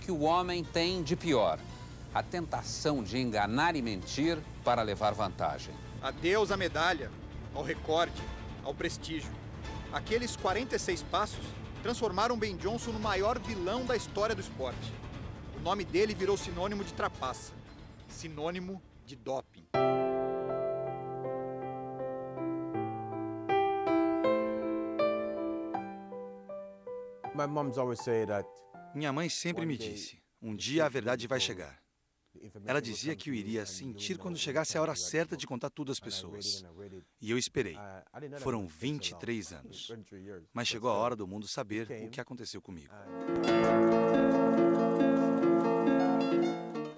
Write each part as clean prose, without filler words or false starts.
que o homem tem de pior: a tentação de enganar e mentir para levar vantagem. Adeus à medalha, ao recorde, ao prestígio. Aqueles 46 passos transformaram Ben Johnson no maior vilão da história do esporte. O nome dele virou sinônimo de trapaça, sinônimo de doping. Minha mãe sempre me disse, um dia a verdade vai chegar. Ela dizia que eu iria sentir quando chegasse a hora certa de contar tudo às pessoas. E eu esperei. Foram 23 anos. Mas chegou a hora do mundo saber o que aconteceu comigo.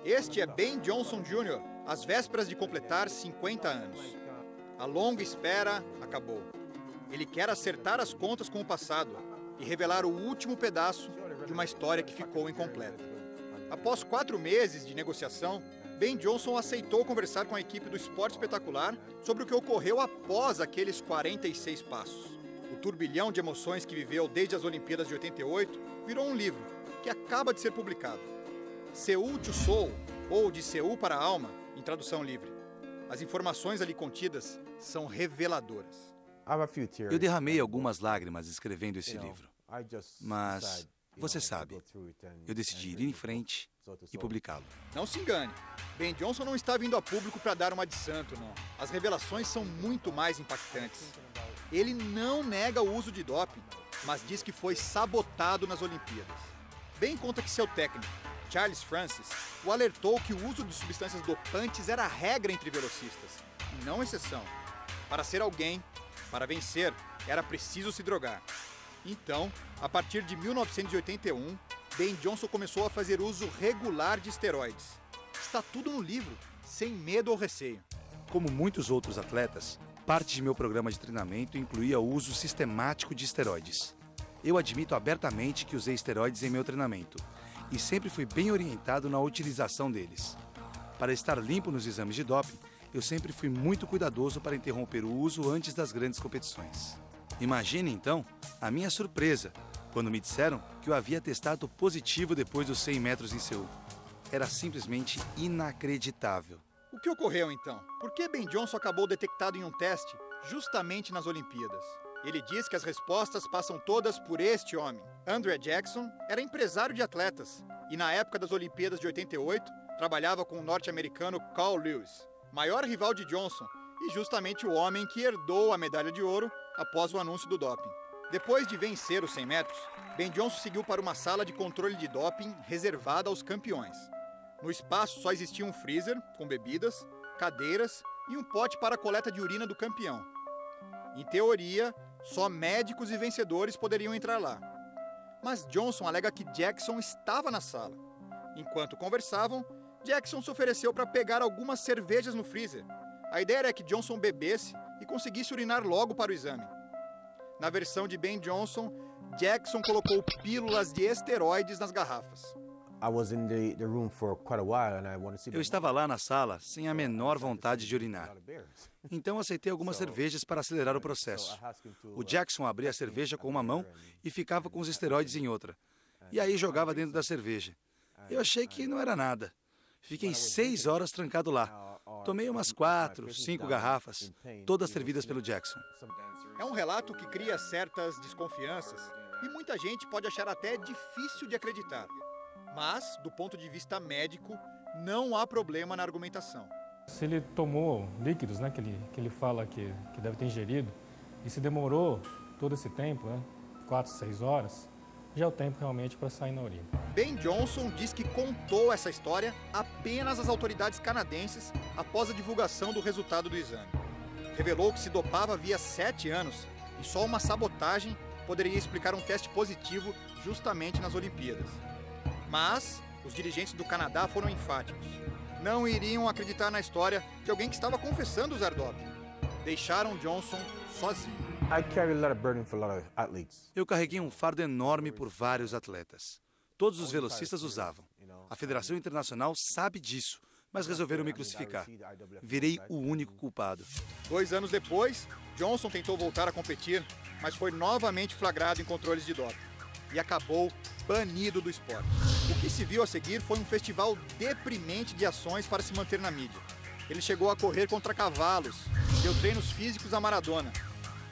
Este é Ben Johnson Jr., às vésperas de completar 50 anos. A longa espera acabou. Ele quer acertar as contas com o passado e revelar o último pedaço de uma história que ficou incompleta. Após 4 meses de negociação, Ben Johnson aceitou conversar com a equipe do Esporte Espetacular sobre o que ocorreu após aqueles 46 passos. O turbilhão de emoções que viveu desde as Olimpíadas de 88 virou um livro que acaba de ser publicado. Seul to Soul, ou De Seul para a Alma, em tradução livre. As informações ali contidas são reveladoras. Eu derramei algumas lágrimas escrevendo esse livro. Mas, você sabe, eu decidi ir em frente e publicá-lo. Não se engane, Ben Johnson não está vindo a público para dar uma de santo, não. As revelações são muito mais impactantes. Ele não nega o uso de doping, mas diz que foi sabotado nas Olimpíadas. Ben conta que seu técnico, Charles Francis, o alertou que o uso de substâncias dopantes era a regra entre velocistas, e não exceção. Para ser alguém, para vencer, era preciso se drogar. Então, a partir de 1981, Ben Johnson começou a fazer uso regular de esteroides. Está tudo no livro, sem medo ou receio. Como muitos outros atletas, parte de meu programa de treinamento incluía o uso sistemático de esteroides. Eu admito abertamente que usei esteroides em meu treinamento e sempre fui bem orientado na utilização deles. Para estar limpo nos exames de doping, eu sempre fui muito cuidadoso para interromper o uso antes das grandes competições. Imagine, então, a minha surpresa quando me disseram que eu havia testado positivo depois dos 100 metros em Seul. Era simplesmente inacreditável. O que ocorreu, então? Por que Ben Johnson acabou detectado em um teste justamente nas Olimpíadas? Ele diz que as respostas passam todas por este homem. André Jackson era empresário de atletas e, na época das Olimpíadas de 88, trabalhava com o norte-americano Carl Lewis, maior rival de Johnson e justamente o homem que herdou a medalha de ouro após o anúncio do doping. Depois de vencer os 100 metros, Ben Johnson seguiu para uma sala de controle de doping reservada aos campeões. No espaço só existia um freezer com bebidas, cadeiras e um pote para a coleta de urina do campeão. Em teoria, só médicos e vencedores poderiam entrar lá. Mas Johnson alega que Jackson estava na sala. Enquanto conversavam, Jackson se ofereceu para pegar algumas cervejas no freezer. A ideia era que Johnson bebesse e conseguisse urinar logo para o exame. Na versão de Ben Johnson, Jackson colocou pílulas de esteroides nas garrafas. Eu estava lá na sala sem a menor vontade de urinar. Então aceitei algumas cervejas para acelerar o processo. O Jackson abria a cerveja com uma mão e ficava com os esteroides em outra. E aí jogava dentro da cerveja. Eu achei que não era nada. Fiquei 6 horas trancado lá. Tomei umas 4, 5 garrafas, todas servidas pelo Jackson. É um relato que cria certas desconfianças e muita gente pode achar até difícil de acreditar. Mas, do ponto de vista médico, não há problema na argumentação. Se ele tomou líquidos, né, que ele fala que deve ter ingerido, e se demorou todo esse tempo, né, 4, 6 horas, já é o tempo realmente para sair na urina. Ben Johnson diz que contou essa história apenas às autoridades canadenses após a divulgação do resultado do exame. Revelou que se dopava havia 7 anos e só uma sabotagem poderia explicar um teste positivo justamente nas Olimpíadas. Mas os dirigentes do Canadá foram enfáticos. Não iriam acreditar na história de alguém que estava confessando usar doping. Deixaram Johnson sozinho. Eu carreguei um fardo enorme por vários atletas. Todos os velocistas usavam. A Federação Internacional sabe disso, mas resolveram me crucificar. Virei o único culpado. 2 anos depois, Johnson tentou voltar a competir, mas foi novamente flagrado em controles de doping. E acabou banido do esporte. O que se viu a seguir foi um festival deprimente de ações para se manter na mídia. Ele chegou a correr contra cavalos, deu treinos físicos a Maradona.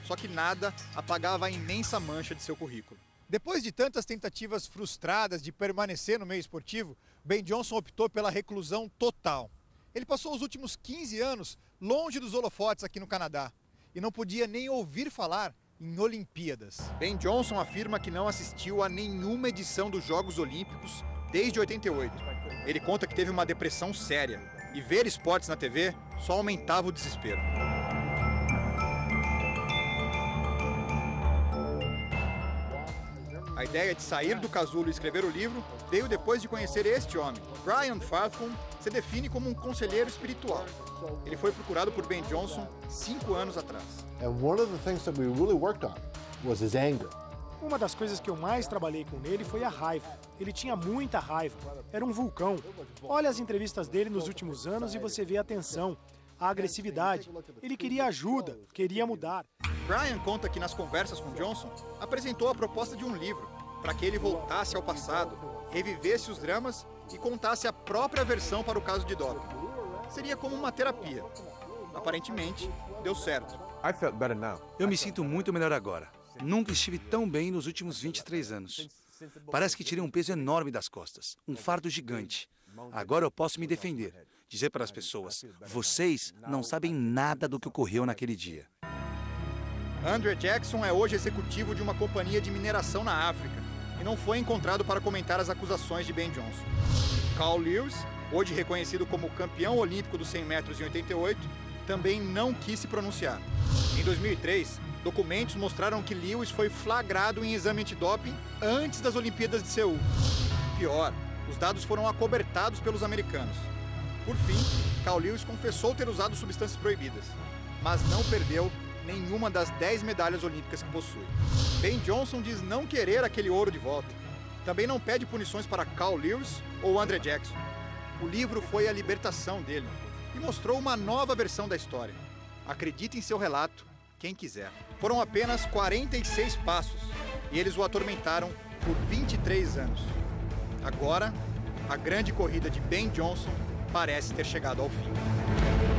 Só que nada apagava a imensa mancha de seu currículo. Depois de tantas tentativas frustradas de permanecer no meio esportivo, Ben Johnson optou pela reclusão total. Ele passou os últimos 15 anos longe dos holofotes aqui no Canadá e não podia nem ouvir falar em Olimpíadas. Ben Johnson afirma que não assistiu a nenhuma edição dos Jogos Olímpicos desde 88. Ele conta que teve uma depressão séria e ver esportes na TV só aumentava o desespero. A ideia de sair do casulo e escrever o livro veio depois de conhecer este homem. Brian Fartham se define como um conselheiro espiritual. Ele foi procurado por Ben Johnson 5 anos atrás. Uma das coisas que eu mais trabalhei com ele foi a raiva. Ele tinha muita raiva. Era um vulcão. Olha as entrevistas dele nos últimos anos e você vê a tensão, a agressividade. Ele queria ajuda, queria mudar. Brian conta que nas conversas com Johnson, apresentou a proposta de um livro, para que ele voltasse ao passado, revivesse os dramas e contasse a própria versão para o caso de doping. Seria como uma terapia. Aparentemente, deu certo. Eu me sinto muito melhor agora. Nunca estive tão bem nos últimos 23 anos. Parece que tirei um peso enorme das costas, um fardo gigante. Agora eu posso me defender, dizer para as pessoas, vocês não sabem nada do que ocorreu naquele dia. Andrew Jackson é hoje executivo de uma companhia de mineração na África e não foi encontrado para comentar as acusações de Ben Johnson. Carl Lewis, hoje reconhecido como campeão olímpico dos 100 metros em 88, também não quis se pronunciar. Em 2003, documentos mostraram que Lewis foi flagrado em exame antidoping antes das Olimpíadas de Seul. Pior, os dados foram acobertados pelos americanos. Por fim, Carl Lewis confessou ter usado substâncias proibidas, mas não perdeu nenhuma das 10 medalhas olímpicas que possui. Ben Johnson diz não querer aquele ouro de volta. Também não pede punições para Carl Lewis ou André Jackson. O livro foi a libertação dele e mostrou uma nova versão da história. Acredite em seu relato, quem quiser. Foram apenas 46 passos e eles o atormentaram por 23 anos. Agora, a grande corrida de Ben Johnson parece ter chegado ao fim.